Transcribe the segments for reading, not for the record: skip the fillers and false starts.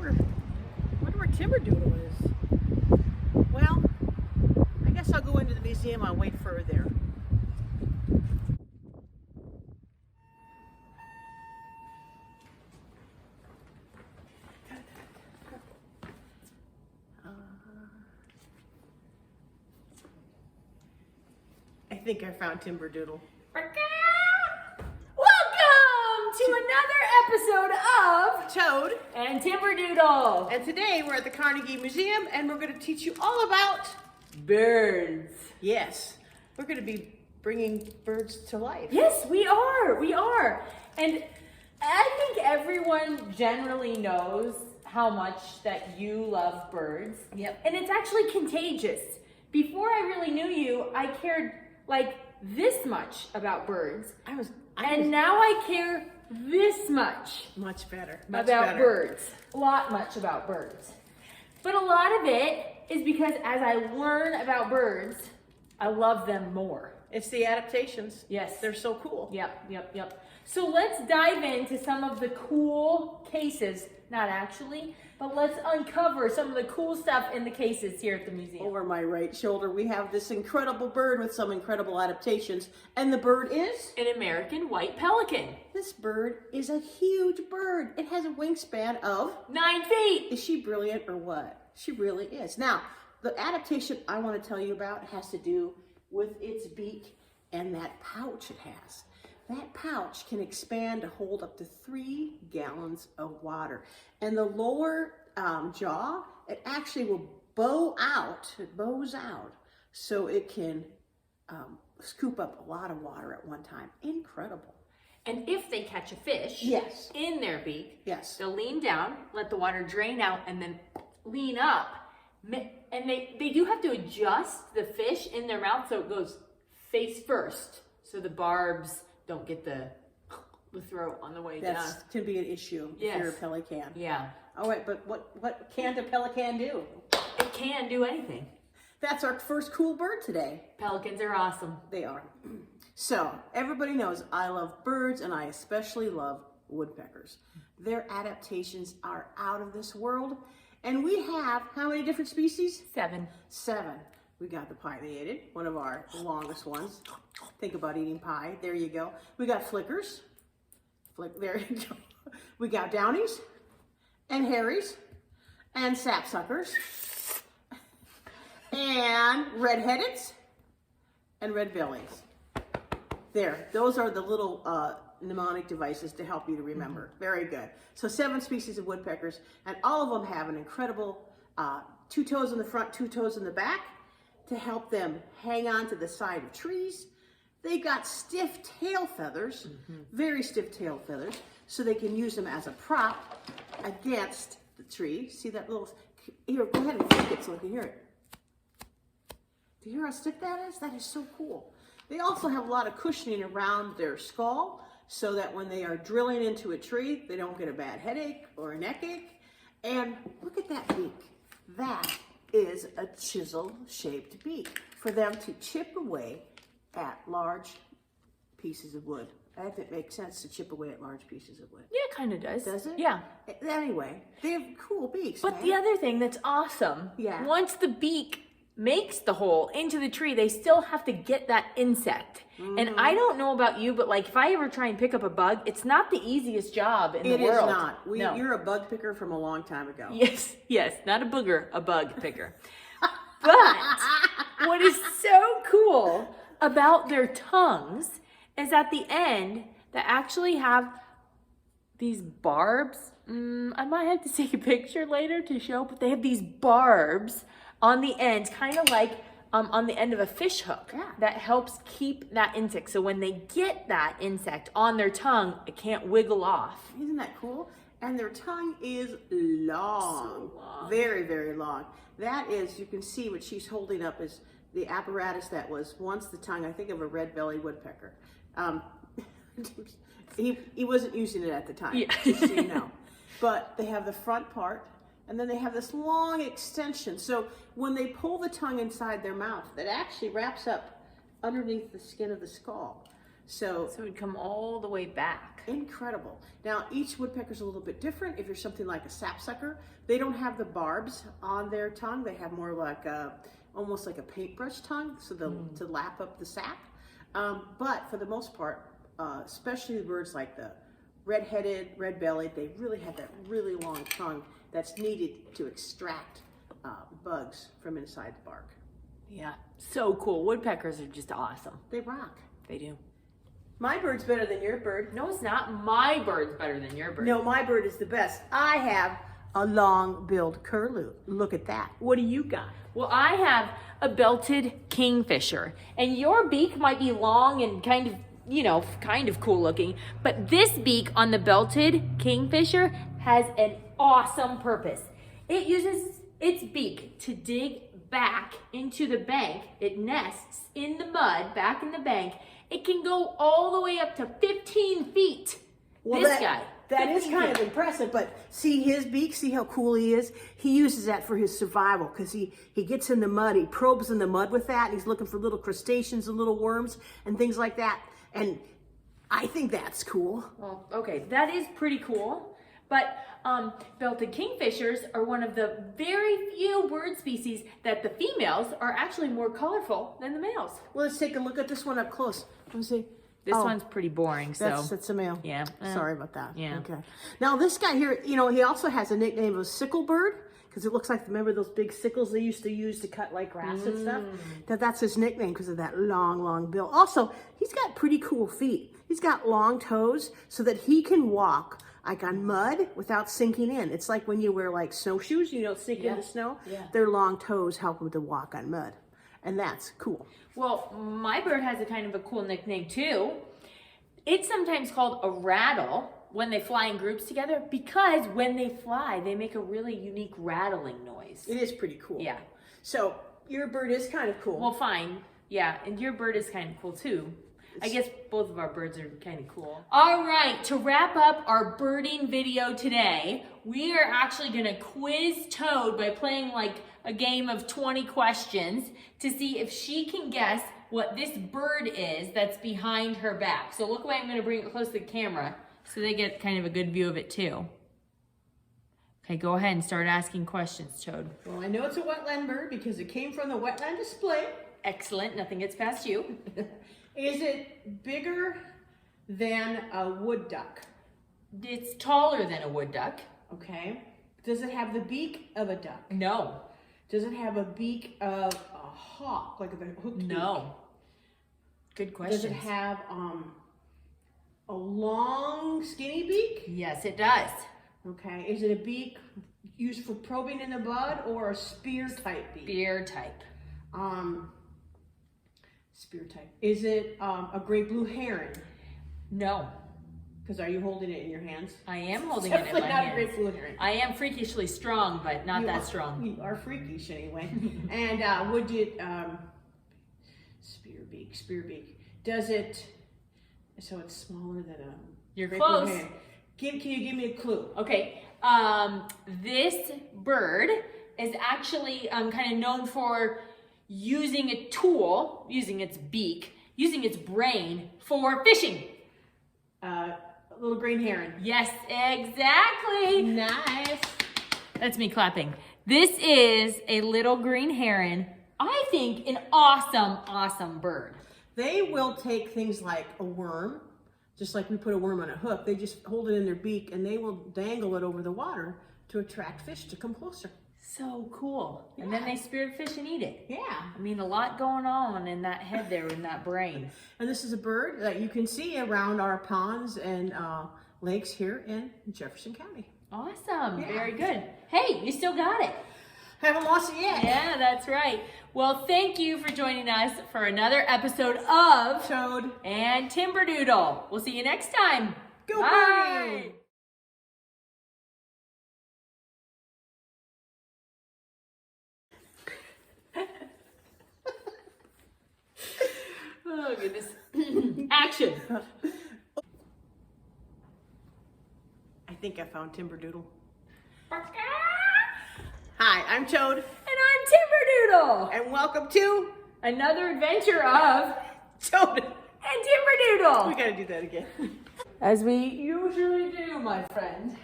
wonder where Timberdoodle is. Well, I guess I'll go into the museum. I'll wait for her there. I think I found Timberdoodle. Welcome to another episode of Toad and Timberdoodle. And today we're at the Carnegie Museum and we're going to teach you all about Birds. Yes, we're going to be bringing birds to life. Yes, we are. We are. And I think everyone generally knows how much that you love birds. Yep. And it's actually contagious. Before I really knew you, I cared like this much about birds. And now I care this much. Much better. About birds. Much about birds. But a lot of it is because as I learn about birds, I love them more. It's the adaptations. Yes. They're so cool. Yep. So let's dive into some of the cool cases. Not actually, but let's uncover some of the cool stuff in the cases here at the museum. Over my right shoulder, we have this incredible bird with some incredible adaptations. And the bird is? An American white pelican. This bird is a huge bird. It has a wingspan of 9 feet. Is she brilliant or what? She really is. Now, the adaptation I want to tell you about has to do with its beak and that pouch it has. That pouch can expand to hold up to 3 gallons of water. And the lower jaw, it actually will bow out. It bows out so it can scoop up a lot of water at one time. Incredible. And if they catch a fish Yes. in their beak, Yes. they'll lean down, let the water drain out, and then lean up. And they do have to adjust the fish in their mouth so it goes face first, so the barbs don't get the throat on the way down. That can be an issue if you're a pelican. Yeah. All right, but what can a pelican do? It can do anything. That's our first cool bird today. Pelicans are awesome. They are. So, everybody knows I love birds, and I especially love woodpeckers. Their adaptations are out of this world. And we have, how many different species? 7. 7. We got the pileated, one of our longest ones. Think about eating pie. There you go. We got flickers. There you go. We got downies and harries and sapsuckers and red-headeds and red bellies. There, those are the little mnemonic devices to help you to remember. Very good. So 7 species of woodpeckers, and all of them have an incredible 2 toes in the front, 2 toes in the back to help them hang on to the side of trees. They've got stiff tail feathers, very stiff tail feathers, so they can use them as a prop against the tree. See that little, here, go ahead and flick it so I can hear it. Do you hear how stiff that is? That is so cool. They also have a lot of cushioning around their skull so that when they are drilling into a tree, they don't get a bad headache or a neck ache. And look at that beak. That is a chisel-shaped beak for them to chip away at large pieces of wood. I think it makes sense to chip away at large pieces of wood. Yeah, it kind of does. Does it? Yeah. Anyway, they have cool beaks. But the other thing that's awesome, once the beak makes the hole into the tree, they still have to get that insect. And I don't know about you, but like if I ever try and pick up a bug, it's not the easiest job in the world. It is not. No. You're a bug picker from a long time ago. Yes, not a booger, a bug picker. But what is so cool about their tongues is at the end, they actually have these barbs. I might have to take a picture later to show, but they have these barbs on the end, kind of like on the end of a fish hook that helps keep that insect. So when they get that insect on their tongue, it can't wiggle off. Isn't that cool? And their tongue is long. So long. Very, very long. That is, you can see what she's holding up is the apparatus that was once the tongue, I think, of a red-bellied woodpecker. He wasn't using it at the time, just so you know. But they have the front part, and then they have this long extension. So when they pull the tongue inside their mouth, that actually wraps up underneath the skin of the skull. So So it would come all the way back. incredible. Now, each woodpecker's a little bit different. If you're something like a sapsucker, they don't have the barbs on their tongue. They have more like almost like a paintbrush tongue, so to lap up the sap. But for the most part, especially the birds like the red-headed, red-bellied, they really have that really long tongue that's needed to extract bugs from inside the bark. Yeah, so cool. Woodpeckers are just awesome. They rock. They do. My bird's better than your bird. No, it's not. My bird's better than your bird. No, my bird is the best. I have a long-billed curlew. Look at that. What do you got? Well, I have a belted kingfisher, and your beak might be long and kind of, you know, kind of cool looking, but this beak on the belted kingfisher has an awesome purpose. It uses its beak to dig back into the bank. It nests in the mud, back in the bank. It can go all the way up to 15 feet. Well, this guy. That is 15 kind of feet. impressive, but see his beak, see how cool he is? He uses that for his survival because he gets in the mud, he probes in the mud with that, and he's looking for little crustaceans and little worms and things like that. And I think that's cool. Well, okay, that is pretty cool. But belted kingfishers are one of the very few bird species that the females are actually more colorful than the males. Well, let's take a look at this one up close. Let me see. This Oh, one's pretty boring, so. That's a male. Yeah. Sorry about that. Yeah. Okay. Now this guy here, you know, he also has a nickname of sickle bird because it looks like, remember those big sickles they used to use to cut like grass and stuff? That's his nickname because of that long, long bill. Also, he's got pretty cool feet. He's got long toes so that he can walk like on mud without sinking in. It's like when you wear like snowshoes, you don't sink in the snow. Yeah. Their long toes help him to walk on mud. And that's cool. Well, my bird has a kind of a cool nickname too. It's sometimes called a rattle when they fly in groups together because when they fly, they make a really unique rattling noise. It is pretty cool. Yeah. So your bird is kind of cool. Well, fine. Yeah, and your bird is kind of cool too. I guess both of our birds are kind of cool. All right, to wrap up our birding video today, we are actually gonna quiz Toad by playing like a game of 20 questions to see if she can guess what this bird is that's behind her back. So look away, I'm gonna bring it close to the camera so they get kind of a good view of it too. Okay, go ahead and start asking questions, Toad. Well, I know it's a wetland bird because it came from the wetland display. Excellent, nothing gets past you. Is it bigger than a wood duck? It's taller than a wood duck. Okay. Does it have the beak of a duck? No. Does it have a beak of a hawk, like a hooked beak? No. Good question. Does it have a long, skinny beak? Yes, it does. Okay. Is it a beak used for probing in the bud or a spear type beak? Spear type. Spear type. Is it a great blue heron? No. Because are you holding it in your hands? I am holding it in my Definitely not a hands. great blue heron. I am freakishly strong, but not You that are- strong. You are freakish anyway. And would you, spear beak. Does it, so it's smaller than a You're great blue close. heron. Can you give me a clue? Okay. This bird is actually kind of known for using a tool, using its beak, using its brain for fishing. A little green heron. Yes, exactly. Nice. That's me clapping. This is a little green heron. I think an awesome, awesome bird. They will take things like a worm, just like we put a worm on a hook. They just hold it in their beak and they will dangle it over the water to attract fish to come closer. So cool. And then they spear fish and eat it. Yeah. I mean, a lot going on in that head there, in that brain. And this is a bird that you can see around our ponds and lakes here in Jefferson County. Awesome. Yeah. Very good. Hey, you still got it. Haven't lost it yet. Yeah, that's right. Well, thank you for joining us for another episode of Toad. and Timberdoodle. We'll see you next time. Go Bye. birdie! Oh, goodness. Action. I think I found Timberdoodle. Hi, I'm Toad, And I'm Timberdoodle. and welcome to Another adventure of Toad and and Timberdoodle. We gotta do that again. As we usually do, my friend.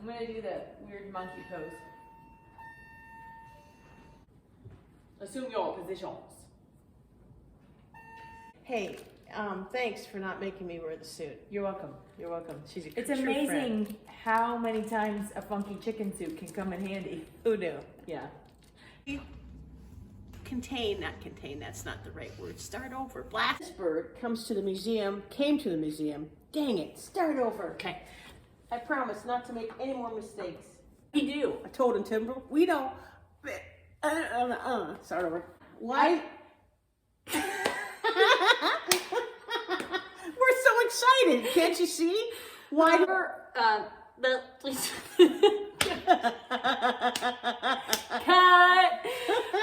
I'm gonna do the weird monkey pose. Assume your positions. Hey, thanks for not making me wear the suit. You're welcome. You're welcome. She's a It's true amazing friend. how many times a funky chicken suit can come in handy. Who knew? Yeah. Not contain, that's not the right word. Start over. This bird came to the museum. Dang it, start over. Okay. I promise not to make any more mistakes. We do. I told him, Timber, we don't. Start over. Why? We're so excited, can't you see? Why? Cut.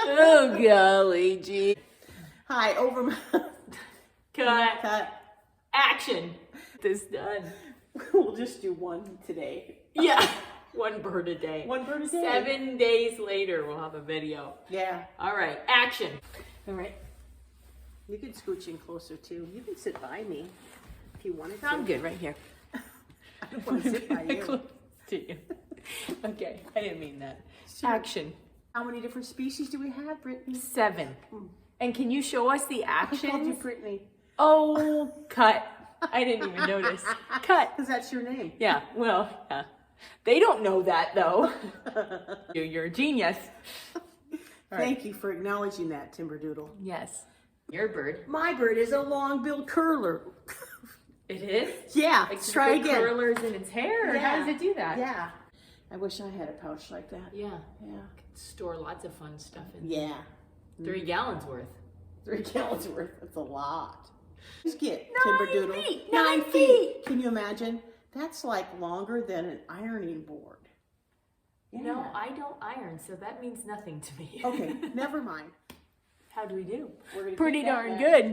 Oh golly gee. Hi, over my Cut. Action. This done. We'll just do one today. Yeah. One bird a day. One bird a day. 7 days later, we'll have a video. Yeah. All right. Action. All right. You can scooch in closer too. You can sit by me if you wanted to. I'm good right here. I don't want to sit by you. Close to you. Okay. I didn't mean that. Action. How many different species do we have, Brittany? 7. And can you show us the I called you action? Brittany Oh, cut. I didn't even notice. Cut. because that's your name. Yeah, well, yeah. They don't know that, though. You're a genius. Thank you for acknowledging that, Timberdoodle. Yes. Your bird. My bird is a long-billed curler. It is? Yeah, Like let's try the again. curlers in its hair? Or how does it do that? Yeah. I wish I had a pouch like that. Yeah. Yeah. Store lots of fun stuff in. Yeah. 3 gallons worth. 3 gallons worth. That's a lot. Just get 9 Timberdoodle. feet, 9 9 feet. feet. Can you imagine? That's like longer than an ironing board. You know, I don't iron, so that means nothing to me. Okay, never mind. How do we do? We're gonna Pretty keep that darn back. good.